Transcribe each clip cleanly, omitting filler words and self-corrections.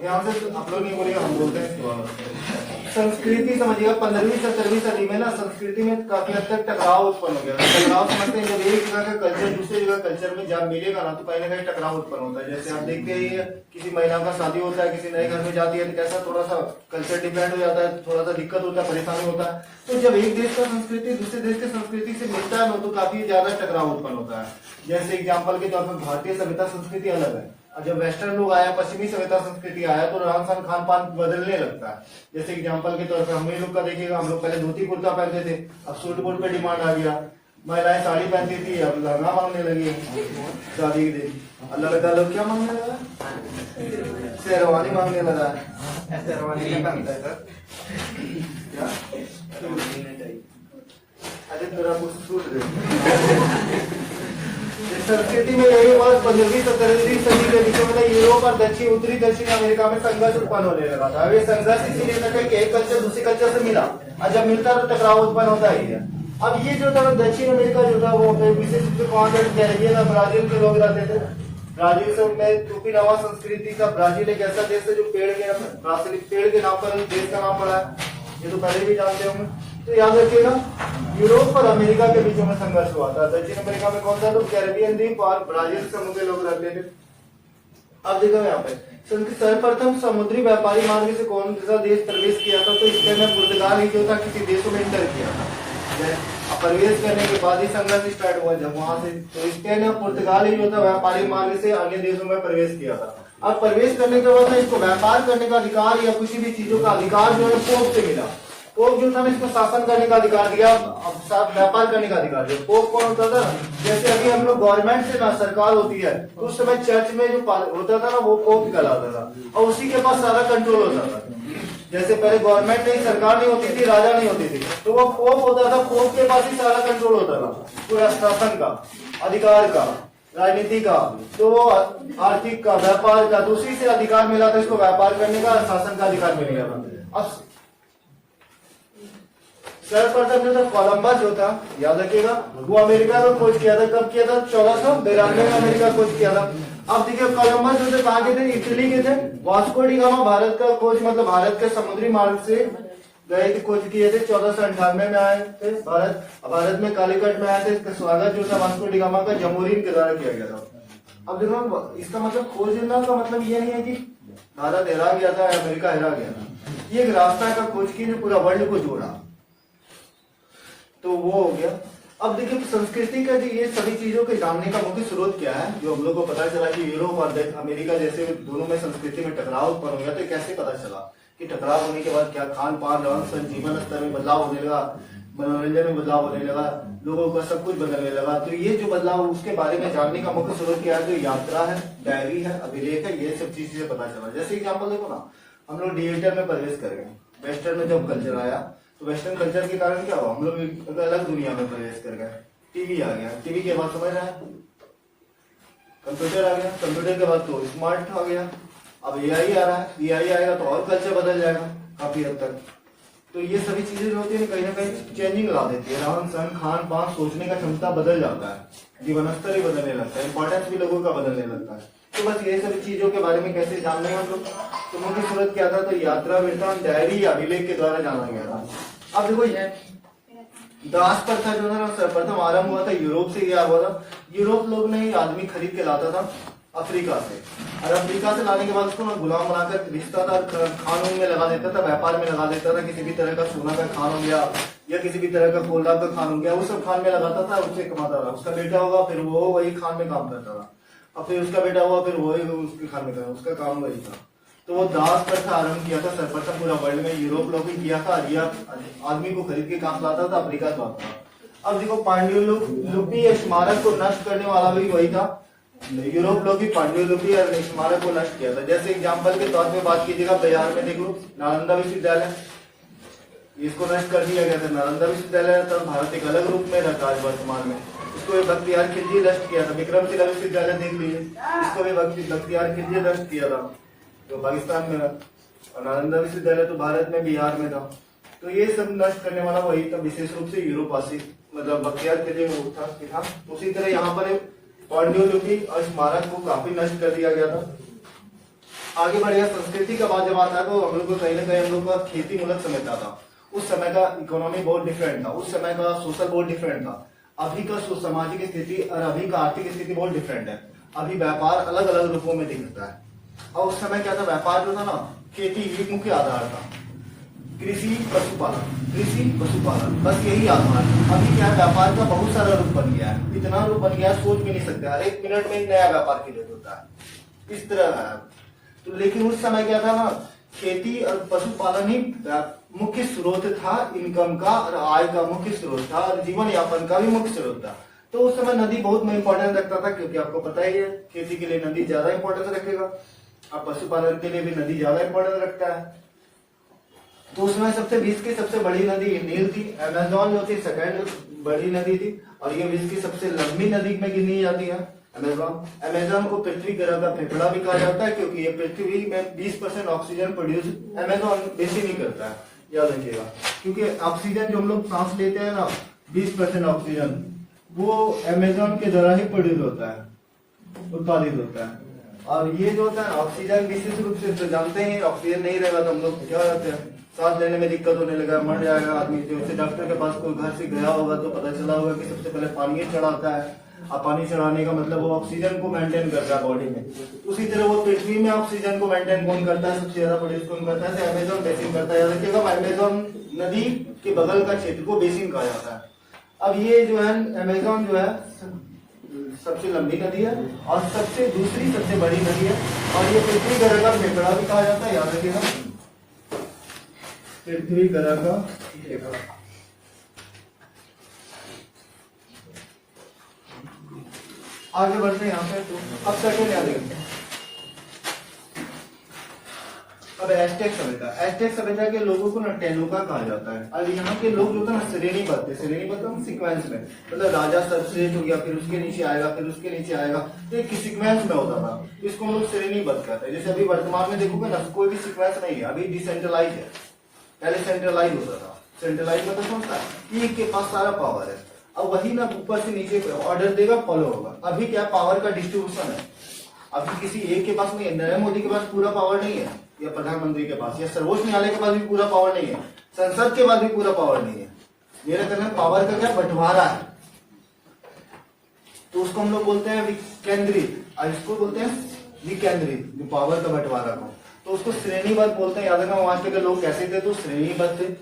यहाँ से आप लोग नहीं बोलेगा, हम बोलते हैं इसके बाद। संस्कृति समझिएगा, 15वीं 17वीं सदी में ना संस्कृति में काफी हद तक टकराव उत्पन्न हो गया। टकराव समझते हैं, जब एक जगह का कल्चर दूसरी जगह कल्चर में जब मिलेगा ना तो कहीं ना कहीं टकराव उत्पन्न होता है। जैसे आप देखते ही है, किसी महिला का शादी होता है, किसी नए घर में जाती है तो कैसा थोड़ा सा कल्चर डिपेंड हो जाता है, थोड़ा सा दिक्कत होता है, परेशानी होता है। तो जब एक देश का संस्कृति दूसरे देश की संस्कृति से मिलता है ना तो काफी ज्यादा टकराव उत्पन्न होता है। जैसे एग्जाम्पल के तौर पर भारतीय सभ्यता संस्कृति अलग है, और जब वेस्टर्न लोग आया, पश्चिमी सभ्यता संस्कृति आया तो रहन सहन खान पान बदलने लगता है। जैसे एग्जांपल के तौर पे हम लोग का देखिएगा, हम लोग पहले धोती कुर्ता पहनते थे, अब सूट बूट पे डिमांड आ गया। महिलाएं साड़ी पहनती थी, अब लहंगा मांगने लगी शादी के दिन। अल्लाह लड़का लोग क्या मांगने लगा, शेरवानी मांगने लगा। शेरवानी क्या पहनता है सर, क्या अरे तेरा कुछ सूट दे। संस्कृति में यही बात 15वीं 17वीं सदी के बीच में यूरोप और दक्षिण उत्तरी दक्षिण अमेरिका में संघर्ष उत्पन्न होने लगा था। ये संघर्ष इसीलिए था कि एक कल्चर दूसरे कल्चर से मिला, और जब मिलता तो टकराव उत्पन्न होता ही है। अब ये जो था दक्षिण अमेरिका जो था वो विशेष रूप से वहां कैरेबियन और ब्राजील के लोग रहते थे। ब्राजील से में टोपीनावा संस्कृति था। ब्राजील एक ऐसा देश है जो पेड़ के नाम पर देश का नाम पड़ा है, ये तो पहले भी जानते होंगे। तो याद रखिएगा, यूरोप और अमेरिका के बीच में संघर्ष हुआ था। दक्षिण अमेरिका में कौन सा, तो कैरेबियन द्वीप और ब्राजील समूह के लोग रहते थे। अब देखो यहाँ पे सर्वप्रथम समुद्री व्यापारी मार्ग से कौन सा देश प्रवेश किया था, तो इसके अंदर पुर्तगाल ही जो था किसी देशों में इंटर किया था। प्रवेश करने के बाद ही संघर्ष स्टार्ट हुआ जब वहां से, तो इसके अंदर पुर्तगाल ही जो था व्यापारिक मार्ग से अन्य देशों में प्रवेश किया था। अब प्रवेश करने के बाद इसको व्यापार करने का अधिकार या किसी भी चीजों का अधिकार जो है पोप से मिला। पोप जो था ना इसको शासन करने का अधिकार दिया, व्यापार करने का अधिकार दिया। पोप कौन होता था, जैसे अभी हम लोग गवर्नमेंट से ना सरकार होती है तो उस समय चर्च में जो होता था ना वो पोप कहलाता था, और उसी के पास सारा कंट्रोल होता था। जैसे पहले गवर्नमेंट नहीं, सरकार नहीं होती थी, राजा नहीं होती थी, तो वो पोप होता था, पोप के पास ही सारा कंट्रोल होता था, पूरा शासन का, अधिकार का, राजनीति का, तो वो आर्थिक का, व्यापार का, दूसरी से अधिकार मिला था इसको व्यापार करने का, शासन का अधिकार मिल गया था। अब सर्वप्रथम जो था कोलंबस जो था, याद रखिएगा, वो अमेरिका को खोज किया था। कब किया था, 1492 में अमेरिका खोज किया था। अब देखिए कोलंबस जो थे कहाँ के थे, इटली के थे। वास्को डी गामा भारत का खोज, मतलब भारत के समुद्री मार्ग से गए थे, खोज किए थे। 1498 में आए थे भारत में कालीकट में आए थे। इसका स्वागत जो था वास्को डी गामा का जमोरिन के द्वारा किया गया था। अब देखो इसका मतलब खोजना का मतलब ये नहीं है कि भारत हरा गया था या अमेरिका हरा गया था, ये एक रास्ता का खोज की जो पूरा वर्ल्ड को जोड़ा, तो वो हो गया। अब देखिए संस्कृति का जो ये सभी चीजों के जानने का मुख्य स्रोत क्या है, जो हम लोग को पता चला कि यूरोप और अमेरिका जैसे दोनों में संस्कृति में टकराव उत्पन्न हो गया, तो कैसे पता चला कि टकराव होने के बाद क्या खान पान, रहन सहन, जीवन स्तर में बदलाव होने लगा, मनोरंजन में बदलाव होने लगा, लोगों का सब कुछ बदलने लगा। तो ये जो बदलाव उसके बारे में जानने का मुख्य स्रोत क्या है, जो यात्रा है, डायरी है, अभिलेख है, ये सब चीज से पता चला। जैसे एग्जाम्पल देखो ना, हम लोग डिजिटल में प्रवेश कर गए, वेस्टर्न में जब कल्चर आया तो वेस्टर्न कल्चर के कारण क्या हुआ, हम लोग एक अलग दुनिया में प्रवेश कर गए। टीवी आ गया, टीवी के बाद समझ रहे हैं कंप्यूटर आ गया, कंप्यूटर के बाद तो स्मार्ट आ गया, अब एआई आ रहा है, एआई आएगा तो और कल्चर बदल जाएगा काफी हद तक। तो ये सभी चीजें जो होती है कहीं ना कहीं चेंजिंग ला देती है, रहन सहन, खान पान, सोचने का क्षमता बदल जाता है, जीवन स्तर ही बदलने लगता है, इंपॉर्टेंस भी लोगों का बदलने लगता है। तो बस ये सभी चीजों के बारे में कैसे जानने हैं हम लोग, तो मुख्य स्रोत क्या था, तो यात्रा वृत्तांत, डायरी या अभिलेख के द्वारा जाना गया था। अब देखो दास प्रथा जो है ना सर्वप्रथम आरंभ हुआ था यूरोप से। यह हुआ था यूरोप लोग ने आदमी खरीद के लाता था अफ्रीका से, और अफ्रीका से लाने के बाद उसको गुलाम बनाकर बेचता था, खानों में लगा देता था, व्यापार में लगा देता था। किसी भी तरह का सोना का खान हो गया या किसी भी तरह का कोयला का खान हो गया, वो सब खान में लगाता था, उससे कमाता था। उसका बेटा होगा फिर वो वही खान में काम करता था, और फिर उसका बेटा हुआ फिर वही उसके खान में, उसका काम वही था। तो वो दास प्रथा आरंभ किया था सर्वप्रथम पूरा वर्ल्ड में, यूरोप लोग ही किया था। यह आदमी को खरीद के काम लाता था, अफ्रीका से आता था। अब देखो पांड्युलिपि स्मारक को नष्ट करने वाला भी वही था, यूरोप लोग ही पांड्युलिपि और स्मारक को नष्ट किया था। जैसे एग्जाम्पल के तौर पे बात कीजिएगा, बाजार में देखो नालंदा विश्वविद्यालय, इसको नष्ट कर दिया गया था। नालंदा विश्वविद्यालय तब भारत एक अलग रूप में रहता है वर्तमान में, इसको बख्तियार खिलजी नष्ट किया था। विक्रमशिला विश्वविद्यालय देख लीजिए, इसको भी बख्तियार खिलजी नष्ट किया था, तो पाकिस्तान में, और नालंदा विश्वविद्यालय तो भारत में, बिहार में था। तो ये सब नष्ट करने वाला वही था, विशेष रूप से यूरोपवासी, मतलब बख्तियार खिलजी में था। उसी तरह यहाँ पर पांड्युलिपि और स्मारक को काफी नष्ट कर दिया गया था। आगे बढ़ गया। संस्कृति का बात जब आता है तो हम लोग को कहीं ना कहीं हम लोग का खेती मूलक समय था। उस समय का इकोनॉमी बहुत डिफरेंट था, उस समय का सोशल बहुत डिफरेंट था। अभी का सामाजिक स्थिति और अभी का आर्थिक स्थिति बहुत डिफरेंट है। अभी व्यापार अलग अलग रूपों में दिखता है। और उस समय क्या था, व्यापार जो था ना, खेती एक मुख्य आधार था। कृषि पशुपालन बस यही आधार है। अभी क्या है, व्यापार का बहुत सारा रूप बन गया है, इतना रूप बन गया है सोच भी नहीं सकते। हर एक मिनट में एक नया व्यापार क्रिएट होता है, इस तरह है। तो लेकिन उस समय क्या था ना, खेती और पशुपालन ही मुख्य स्रोत था इनकम का, और आय का मुख्य स्रोत था, और जीवन यापन का भी मुख्य स्रोत था। तो उस समय नदी बहुत इंपॉर्टेंस रखता था, क्योंकि आपको पता ही है खेती के लिए नदी ज्यादा इंपॉर्टेंस रखेगा, और पशुपालन के लिए भी नदी ज्यादा इंपॉर्टेंस रखता है। तो उसमें विश्व की सबसे बड़ी नदी नील थी। अमेजोन जो थी सेकंड बड़ी नदी थी, और ये विश्व की सबसे लंबी नदी में गिनी जाती है अमेजोन को पृथ्वी ग्रह का फेफड़ा भी कहा जाता है, क्योंकि ये पृथ्वी में 20% ऑक्सीजन प्रोड्यूस अमेजोन बेसी नहीं करता है, याद रखिएगा। क्योंकि ऑक्सीजन जो हम लोग सांस लेते हैं ना, 20% ऑक्सीजन वो अमेजोन के द्वारा ही प्रोड्यूस होता है, उत्पादित होता है। और ये जो होता है ऑक्सीजन विशेष रूप से तो जानते हैं, ऑक्सीजन नहीं रहेगा तो हम लोग क्या रहते हैं, सांस लेने में दिक्कत होने लगा, मर जाएगा आदमी। जैसे डॉक्टर के पास कोई घर से गया होगा तो पता चला होगा कि सबसे पहले पानी चढ़ाता है, और पानी चढ़ाने का मतलब वो ऑक्सीजन को मेंटेन करता है बॉडी में। उसी तरह वो पृथ्वी में ऑक्सीजन को मेंटेन कौन करता है, सबसे ज्यादा प्रोड्यूस कौन करता है, अमेजोन बेसिन करता है। याद रखिएगा, अमेजोन नदी के बगल का क्षेत्र को बेसिन कहा जाता है। अब ये जो है अमेजोन जो है सबसे लंबी नदी है, और दूसरी सबसे बड़ी नदी है, और ये पृथ्वी ग्रह का फेफड़ा भी कहा जाता है। याद रखिएगा, पृथ्वी ग्रह का फेफड़ा। आगे बढ़ते हैं यहाँ पे। तो अब सेकंड याद रखिए, अब एस्टेक सभ्यता के लोगों को ना टेलुका कहा जाता है। और यहाँ के लोग जो था ना श्रेणीबद्ध सीक्वेंस में, मतलब राजा सर्वश्रेष्ठ हो गया, फिर उसके नीचे आएगा, फिर उसके नीचे आएगा, तो एक सीक्वेंस में होता था। इसको हम लोग श्रेणीबद्ध कहते हैं। जैसे अभी वर्तमान में देखोगे ना, कोई भी सीक्वेंस नहीं है, अभी डिसेंट्रलाइज है। पहले सेंट्रलाइज होता था। सेंट्रलाइज मतलब समझता है, एक के पास सारा पावर है, अब वही ना ऊपर से नीचे ऑर्डर देगा, फॉलो होगा। अभी क्या पावर का डिस्ट्रीब्यूशन है, अभी किसी एक के पास नहीं है। नरेंद्र मोदी के पास पूरा पावर नहीं है, या प्रधानमंत्री के पास, या सर्वोच्च न्यायालय के पास भी पूरा पावर नहीं है, संसद के पास भी पूरा पावर नहीं है। मेरा कहना है पावर का क्या बंटवारा है। तो उसको हम लोग बोलते हैं विकेंद्रित, और इसको बोलते हैं विकेंद्रित, जो पावर का बंटवारा को। तो उसको श्रेणीबद्ध बोलते हैं। याद रखना, वहां के लोग कैसे थे, तो श्रेणीबद्ध थे।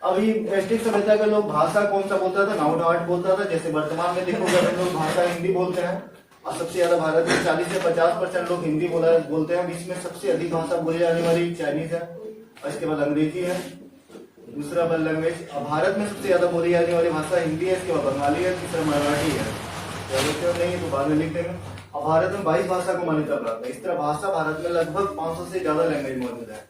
अभी एस्टिक सभ्यता के लोग भाषा कौन सा बोलता था, नाउट आर्ट बोलता था। जैसे वर्तमान में देखोगे हम लोग भाषा हिंदी बोलते हैं, और सबसे ज्यादा भारत में 40 से 50% लोग हिंदी बोलते हैं। बीच में सबसे अधिक भाषा बोली जाने वाली चाइनीज है, और इसके बाद अंग्रेजी है, दूसरा वर्ल्ड लैंग्वेज। और भारत में सबसे ज्यादा बोली जाने वाली भाषा हिंदी है, इसके बाद बंगाली है, तीसरा मराठी है। नहीं तो बाद में लिख देंगे। और भारत में 22 भाषा को मान्यता प्राप्त है। इस तरह भाषा भारत में लगभग 500 से ज्यादा लैंग्वेज मौजूद है,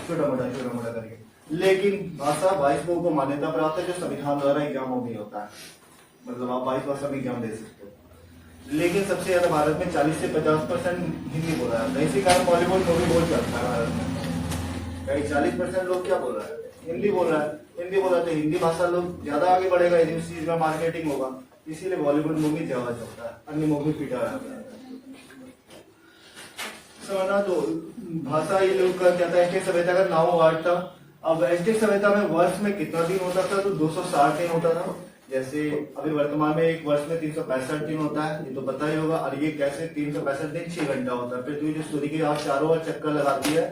छोटा मोटा करके। लेकिन भाषा 22 को मान्यता प्राप्त है, जो संविधान द्वारा एग्जाम में भी होता है। मतलब आप 22 भाषा में एग्जाम दे सकते हो। लेकिन सबसे ज्यादा भारत में 40 से 50% हिंदी बोला जाता है। इसी कारण बॉलीवुड मूवी बहुत चलता है भारत में। कहीं 40% लोग क्या बोल रहा है, हिंदी बोल रहा है। हिंदी बोल रहा है, हिंदी भाषा लोग ज्यादा आगे बढ़ेगा, इस चीज में मार्केटिंग होगा, इसीलिए बॉलीवुड मूवी ज्यादा चलता है, अन्य मूवी पिटा जाता है। समझना। तो भाषा ये लोग का क्या था, एस्टेक सभ्यता का नाव आर्ट था। अब एस्टेक सभ्यता में वर्ष में कितना दिन होता था, तो 260 दिन होता था। जैसे अभी वर्तमान में एक वर्ष में 365 दिन होता है, ये तो पता ही होगा। और ये कैसे 365 दिन 6 घंटा होता है। पृथ्वी जो सूर्य के यहाँ चारों ओर चक्कर लगाती है,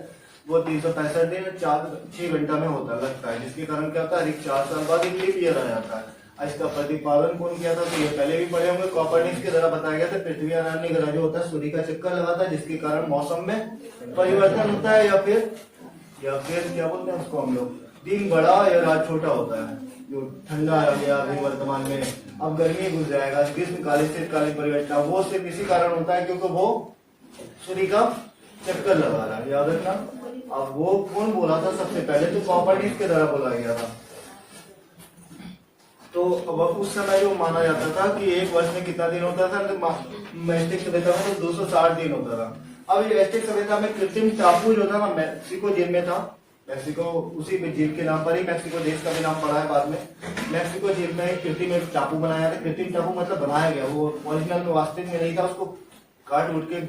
वो 365 दिन 6 घंटा में होता लगता है। जिसके कारण क्या होता है, हर 4 साल बाद एक लीप ईयर आ जाता है। इसका प्रतिपादन कौन किया था, तो ये पहले भी पढ़े होंगे, कोपर्निकस के द्वारा बताया गया था। पृथ्वी अन्य ग्रह जो होता है सूर्य का चक्कर लगाता है, जिसके कारण मौसम में परिवर्तन होता है, या फिर क्या बोलते हैं उसको हम लोग, दिन बड़ा या रात छोटा होता है। जो ठंडा आ गया अभी वर्तमान में, अब गर्मी घुस जाएगा, ग्रीष्मकालीन शीतकालीन परिवर्तन, वो सिर्फ इसी कारण होता है क्योंकि वो सूर्य का चक्कर लगा रहा है। याद रखना। अब वो कौन बोला था सबसे पहले, तो कोपर्निकस के द्वारा बोला गया था। तो अब उस समय जो माना जाता था कि एक वर्ष में कितना दिन होता था, तो एस्टेक सभ्यता में तो 260 दिन होता था। अब ये एस्टेक सभ्यता में कृत्रिम टापू जो था ना, मैक्सिको झील में था। मैक्सिको उसी झील के नाम पर ही मैक्सिको देश का भी नाम पड़ा है बाद में। मैक्सिको झील में कृत्रिम टापू बनाया था। कृत्रिम टापू मतलब बनाया गया, वो ओरिजिनल में वास्तविक में नहीं था, उसको काट उठ के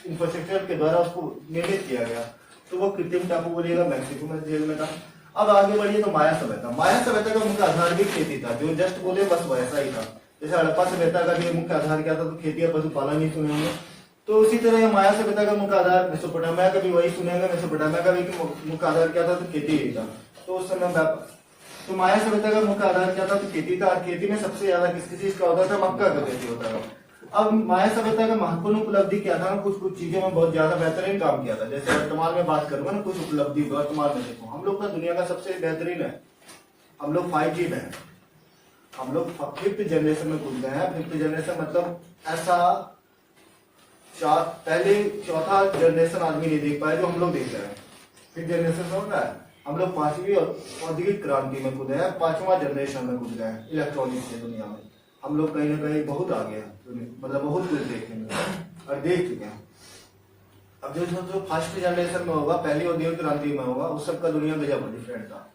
इंफ्रास्ट्रक्चर के द्वारा उसको निर्मित किया गया, तो वो कृत्रिम टापू बोलिएगा, मैक्सिको में जेल में था। अब आगे बढ़िए तो माया सभ्यता। माया सभ्यता का मुख्य आधार भी खेती था, जो जस्ट बोले बस वैसा ही था। जैसे हड़प्पा सभ्यता का भी मुख्य आधार क्या था, तो खेती और पशुपालन ही सुने होंगे। तो उसी तरह माया सभ्यता का मुख्य आधार मेसोपोटामिया का भी वही सुनेंगे, मेसोपोटामिया का भी मुख्य आधार क्या था, तो खेती ही था। तो उस समय तो माया सभ्यता का मुख्य आधार क्या था, तो खेती था। और खेती में सबसे ज्यादा किस चीज का होता था, मक्का का खेती होता था। अब माया सभ्यता का महत्वपूर्ण उपलब्धि क्या था, कुछ चीजों में बहुत ज्यादा बेहतरीन काम किया था। जैसे वर्तमान में बात करूंगा ना, कुछ उपलब्धि वर्तमान में देखो, हम लोग का दुनिया का सबसे बेहतरीन है, हम लोग 5G में है, हम लोग 5th जनरेशन में कूद गए हैं। 5th जनरेशन मतलब ऐसा पहले 4था जनरेशन आदमी नहीं देख पाया जो हम लोग देख रहे हैं। 5th जनरेशन हो रहा है, हम लोग 5वीं औद्योगिक क्रांति में कूदे हैं, 5वां जनरेशन में कूद गए हैं इलेक्ट्रॉनिक्स की दुनिया में। हम लोग कहीं ना कहीं बहुत आगे हैं, मतलब बहुत कुछ देखेंगे और देख चुके हैं। अब जो फर्स्ट जनरेशन में होगा, पहली औद्योगिक क्रांति में होगा, उस सबका दुनिया गजब डिफरेंट था।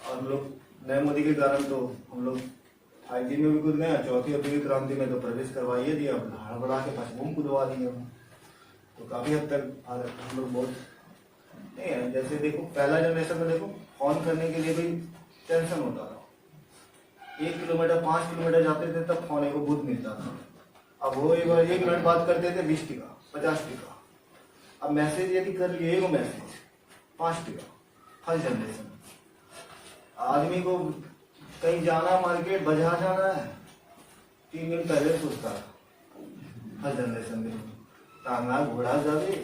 और हम लोग नए मोदी के कारण तो हम लोग 5G में भी कूद गए, 4थी औद्योगिक क्रांति में तो प्रवेश करवाइए दिया, हड़बड़ा के 5वां कूदवा दिए। तो काफी हद तक हम लोग बहुत नहीं है। जैसे देखो पहला जनरेशन में देखो, फोन करने के लिए भी टेंशन होता था, 1 किलोमीटर 5 किलोमीटर जाते थे तब फोन को बुध मिलता था। अब वो एक बार 1 मिनट बात करते थे 20 टका 50 टका। अब मैसेज यदि कर लिए एगो मैसेज 5 टका। फर्स्ट जनरेशन आदमी को कहीं जाना, मार्केट बाजार जाना है, 3 दिन पहले सोचता है। फर्स्ट जनरेशन में टांगा घोड़ा जावे,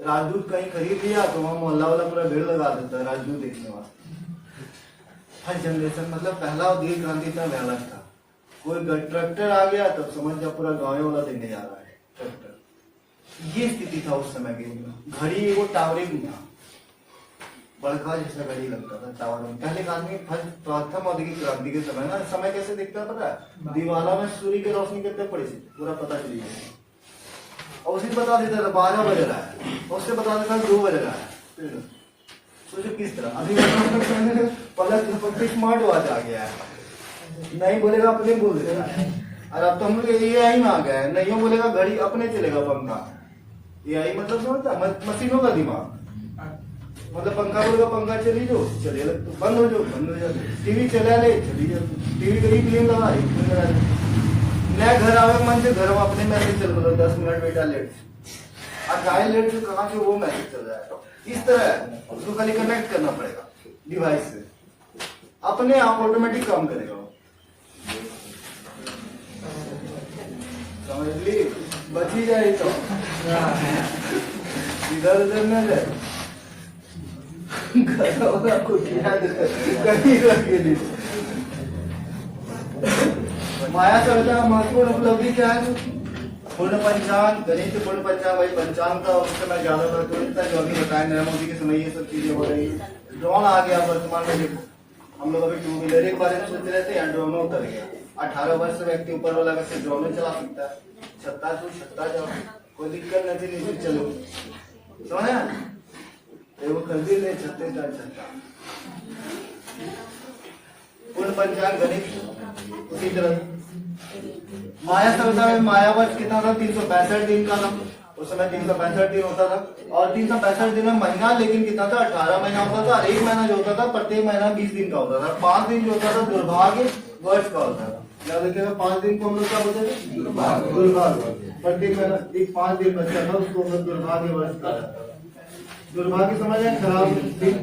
राजदूत कहीं खरीद लिया तो वहां मोहल्ला वाला पूरा भीड़ लगा देता है राजदूत देखने वास्ते। फर्स्ट जनरेशन मतलब पहला औद्योगिक क्रांति इतना भयानक था। कोई ट्रैक्टर आ गया तब समझ जा पूरा गाँव वाला देखने जा रहा है ट्रैक्टर। ये स्थिति था उस समय की। घड़ी वो टावरिंग था, बड़का जैसा घड़ी लगता था टावर में। पहले का आदमी प्रथम औद्योगिक क्रांति के समय ना, समय कैसे दिखता पता है, दीवाला में सूर्य की रोशनी कितने पड़ी थी पूरा पता चल गया, और उसी बता देता था 12 बज रहा है, उससे बता देता था 2 बज रहा है। सोचो किस तरह। अभी पलक स्मार्ट वॉच आ गया है, नहीं बोलेगा अपने बोल देगा। और अब तो हम लोग AI में आ गए हैं, नहीं बोलेगा घड़ी अपने चलेगा पंखा। AI मतलब समझता मशीनों का दिमाग, मतलब पंखा बोलेगा पंखा चली जो चले, बंद हो जाओ बंद हो जाए, टीवी चला ले चली जाओ, टीवी कहीं फिल्म लगा नया घर आवे मन से घर में अपने मैसेज चल रहा 10 मिनट बेटा लेट, और गाय लेट से कहाँ से वो मैसेज चल रहा है। इस तरह उसको खाली कनेक्ट करना पड़ेगा डिवाइस से, अपने आप ऑटोमेटिक काम करेगा। समझ ली, बची जाए तो इधर उधर न जाए, माया सभ्यता का महत्वपूर्ण उपलब्धि क्या है? पूर्ण पंचांग, गणित पूर्ण पंचांग, भाई पंचांग का उस समय ज्यादा प्रचलित था, जो अभी बताया नरेंद्र मोदी के समय ये सब चीजें हो रही है। ड्रोन आ गया वर्तमान में, देखो हम लोग अभी 2 व्हीलर के बारे में सोच रहे थे, यहाँ ड्रोन उतर गया। 18 वर्ष से व्यक्ति ऊपर वाला वैसे ड्रोन चला सकता है, छत्ता जाओ कोई दिक्कत नहीं, नीचे चलो समझ वो कर दी ले छत्ते का छत्ता। पूर्ण पंचांग गणित उसी तरह। माया सभ्यता में मायावर्ष कितना था? 365 दिन का था उस समय, 365 दिन होता था। और 365 दिन में महीना लेकिन कितना था? 18 महीना होता था। एक महीना जो होता था प्रत्येक महीना 20 दिन का होता था। 5 दिन जो होता था दुर्भाग्य वर्ष का होता था। याद रखिएगा 5 दिन को हम लोग क्या बोलते थे? दुर्भाग्य। प्रत्येक महीना 5 दिन बचता था, उसको हम लोग दुर्भाग्य वर्ष कहा जाता था। दुर्भाग्य समझ है, खराब दिन।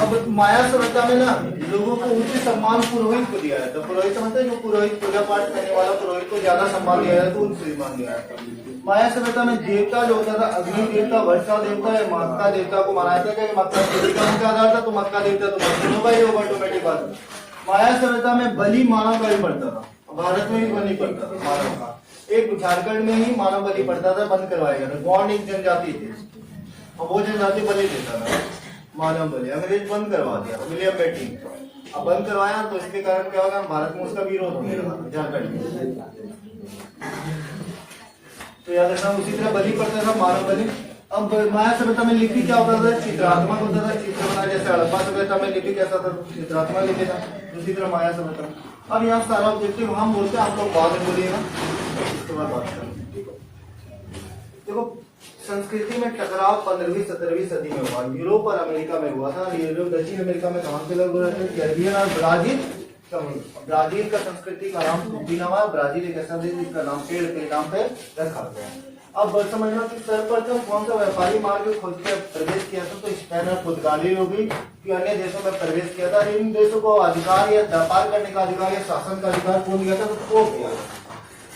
अब माया सभ्यता में ना लोगों को उच्च सम्मान पुरोहित को दिया जाता है। पुरोहित समझते हैं, जो पुरोहित पूजा पाठ करने वाला पुरोहित को ज्यादा सम्मान दिया जाता है, उच्च सम्मान दिया जाता है। माया सभ्यता में देवता जो होता था, अग्नि देवता, वर्षा देवता या मक्का देवता को माना जाता है। मक्का देवता का आधार था, तो मक्का देवता तो होगा ही होगा, ऑटोमेटिक बात। माया सभ्यता में बलि मानव का भी पड़ता था, भारत में भी बलि पड़ता था मानव का। एक झारखंड में ही मानव बलि पड़ता था, बंद करवाया गया था। गौंड एक जनजाति थी और वो जनजाति बलि देता था, मानव बलि। अंग्रेज बंद करवा दिया, विलियम बेंटिंक अब बंद करवाया, तो इसके कारण क्या होगा, भारत में उसका विरोध होने लगा झारखंड में। तो याद रखना, उसी तरह बलि पड़ता था मानव बलि। अब माया सभ्यता में लिपि क्या होता था? चित्रात्मक होता था, चित्र बना। जैसे हड़प्पा सभ्यता में लिपि कैसा था? चित्रात्मक लिपि था। दूसरी तरह माया सभ्यता। अब यहाँ सारा ऑब्जेक्टिव हम बोलते हैं, आप लोग बाद में बोलिएगा, उसके बाद बात करेंगे। ठीक है, देखो संस्कृति में टकराव 15वीं 17वीं सदी में हुआ। यूरोप और अमेरिका में हुआ था। यूरोप दक्षिण अमेरिका में कहाँ के लोग रहते थे? कैरिबियन और ब्राजील। ब्राजील का संस्कृति का नाम बीनावा। ब्राजील एक ऐसा देश जिसका नाम पेड़ के नाम पे रखा गया। अब समझना कि सर्वप्रथम कौन सा व्यापारी मार्ग खोज के प्रवेश किया था? तो स्पेन और पुर्तगाली लोग भी अन्य देशों में प्रवेश किया था। इन देशों को अधिकार या व्यापार करने का अधिकार या शासन का अधिकार कौन दिया था? तो वो किया।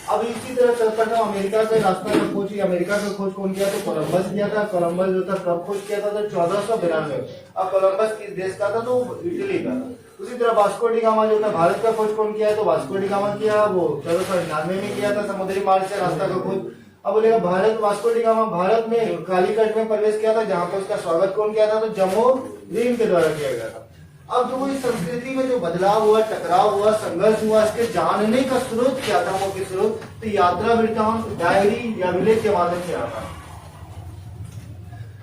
अब इसी तरह सर्वप्रथम अमेरिका से रास्ता का खोज, अमेरिका का खोज कौन किया? तो कोलंबस किया था। कोलंबस जो था कब खोज किया था? तो 1492। अब कोलंबस किस देश का था? तो इटली का था। उसी तरह वास्को डी गामा जो था भारत का खोज कौन किया है? तो वास्को डी गामा किया, वो 1499 में किया था, समुद्री मार्ग से रास्ता का खोज। अब बोलेगा Bharat, Vasco D gamma Bharat में कालीकट में प्रवेश किया था, जहां पर उसका स्वागत कौन किया था? तो जमोरिन के द्वारा किया गया था। अब जो इस संस्कृति में जो बदलाव हुआ, टकराव हुआ, संघर्ष हुआ, इसके जानने का स्रोत क्या था? वो किस स्रोत? तो यात्रा वृत्तांत, डायरी या विलेज के माध्यम से आता।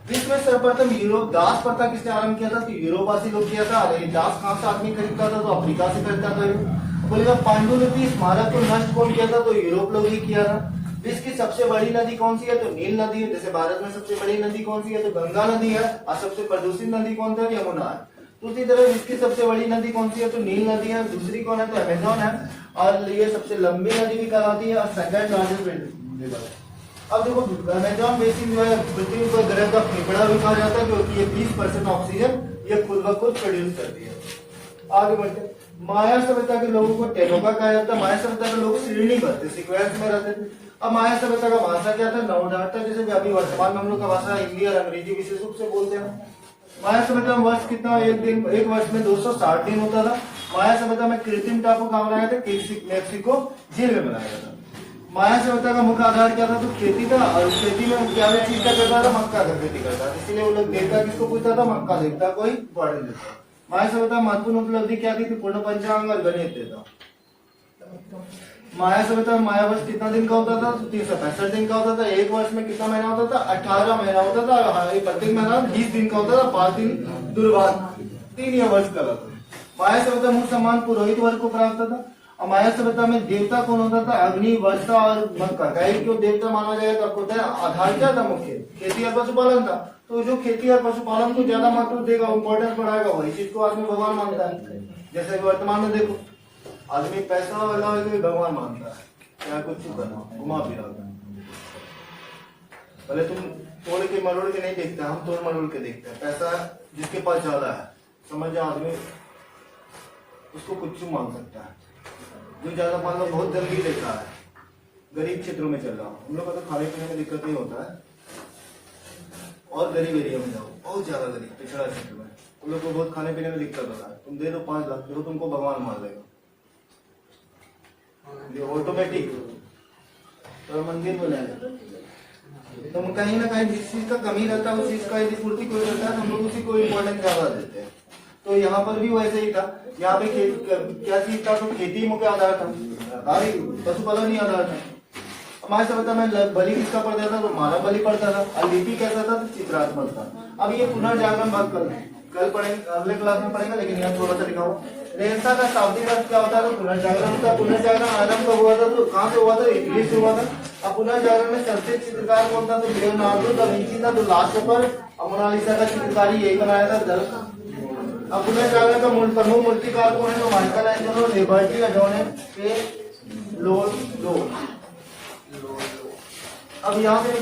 विश्व में सर्वप्रथम यूरोप दास प्रथा किसने आरंभ किया था? तो यूरोपवासी लोग किया था। अरे दास कहाँ से आदमी खरीदता था? तो अफ्रीका से खरीदता था। बोलेगा पांडुलिपि स्मारक को नष्ट कौन किया था? तो यूरोप लोग ही किया था। विश्व की सबसे बड़ी नदी कौन सी है? तो नील नदी है। जैसे भारत में सबसे बड़ी नदी कौन सी है? तो गंगा नदी है। और सबसे प्रदूषित नदी कौन सा? यमुना है। उसी तरह विश्व की सबसे बड़ी नदी कौन सी है? तो नील नदी है। दूसरी कौन है? तो अमेजोन है। और ये सबसे लंबी नदी भी कहलाती है और सेकंड लार्जेस्ट रिवर है। अब देखो अमेजोन बेसिन जो है पृथ्वी पर ग्रह का फेफड़ा भी कहा जाता है, क्योंकि ये 20% ऑक्सीजन ये खुद ब खुद प्रोड्यूस करती है। आगे बढ़ते माया सभ्यता के लोगों को टेनोका कहा जाता है। माया सभ्यता के लोग श्रेणीबद्ध सीक्वेंस में रहते थे। अब माया सभ्यता का भाषा क्या था? नवडाटा। जैसे अभी वर्तमान में हम लोग का भाषा हिंदी और अंग्रेजी विशेष रूप से बोलते हैं। माया सभ्यता में वर्ष कितना? एक वर्ष में 260 दिन होता था। माया सभ्यता में कृत्रिम टापू कहाँ बनाया था? मेक्सिको झील में बनाया था। माया सभ्यता का मुख्य आधार क्या था? तो खेती था। और खेती में क्या चीज का करता था? मक्का का खेती करता था। इसीलिए वो लोग देवता किसको पूछता था? मक्का देवता को ही इम्पोर्टेंस देता। माया सभ्यता महत्वपूर्ण उपलब्धि क्या थी? पूर्ण पंचांग और गणित देता। माया सभ्यता में माया वर्ष कितना दिन का होता था? तो 365 दिन का होता था। एक वर्ष में कितना महीना होता था? 18 महीना होता था। प्रत्येक महीना 20 दिन का होता था। 5 दिन दुर्भाग्य 3 या वर्ष का होता था। माया सभ्यता मुख्य सम्मान पुरोहित वर्ग को प्राप्त था। और माया सभ्यता में देवता कौन होता था? अग्नि, वर्षा और मक्का। गाय को देवता माना जाएगा। आपको पता है आधार क्या था? मुख्य खेती और पशुपालन था। तो जो खेती और पशुपालन को ज्यादा महत्व देगा, इम्पोर्टेंस बढ़ाएगा, वही चीज को आदमी भगवान मानता है। जैसे वर्तमान में देखो आदमी पैसा वाला भगवान मानता है, क्या कुछ करना घुमा फिरा। पहले तुम तोड़ के मरोड़ के नहीं देखते, हम तोड़ मरोड़ के देखते हैं। पैसा जिसके पास ज्यादा है, समझ जाओ आदमी उसको कुछ मान सकता है। जो ज्यादा मान लो बहुत जल्दी देता है, गरीब क्षेत्रों में चल रहा हूँ, हम लोग का तो खाने पीने में दिक्कत नहीं होता है। और गरीब एरिया में जाओ, बहुत ज्यादा गरीब पिछड़ा क्षेत्र में, उन लोग को बहुत खाने पीने में दिक्कत होता है। तुम दे दो 5 लाख, देखो तुमको भगवान मार देगा ऑटोमेटिक। तो मंदिर बनाएगा तो कहीं ना कहीं जिस चीज का कमी रहता है उस चीज का यदि पूर्ति कोई रहता है, हम लोग उसी को इम्पोर्टेंस ज्यादा देते हैं। तो यहाँ पर भी वैसे ही था। यहाँ पे क्या चीज था? तो खेती मुख्य आधार था, पशुपालन ही आधार था। हमारे सभ्यता में बलि किसका पड़ता था? तो मानव बलि पड़ता था। और लिपि कैसा था? तो चित्रात्मक था। अब ये पुनर्जागरण बात कल पढ़ेंगे, अगले क्लास में पढ़ेंगे, लेकिन यहाँ थोड़ा सा लिखा हुआ रेनेसां का शाब्दिक अर्थ क्या होता है? तो पुनर्जागरण होता है। पुनर्जागरण आरंभ कब हुआ था? तो कहाँ से हुआ था? इटली से हुआ था। अब पुनर्जागरण में सबसे चित्रकार कौन था? तो लियोनार्डो दा विंची था। तो लास्ट पर मोनालिसा का चित्रकारी यही बनाया था। अब पुनर्जागरण का प्रमुख मूर्तिकार कौन है? तो माइकल एंजेलो, लिबर्टी अडोने के लोड। अब यहाँ पे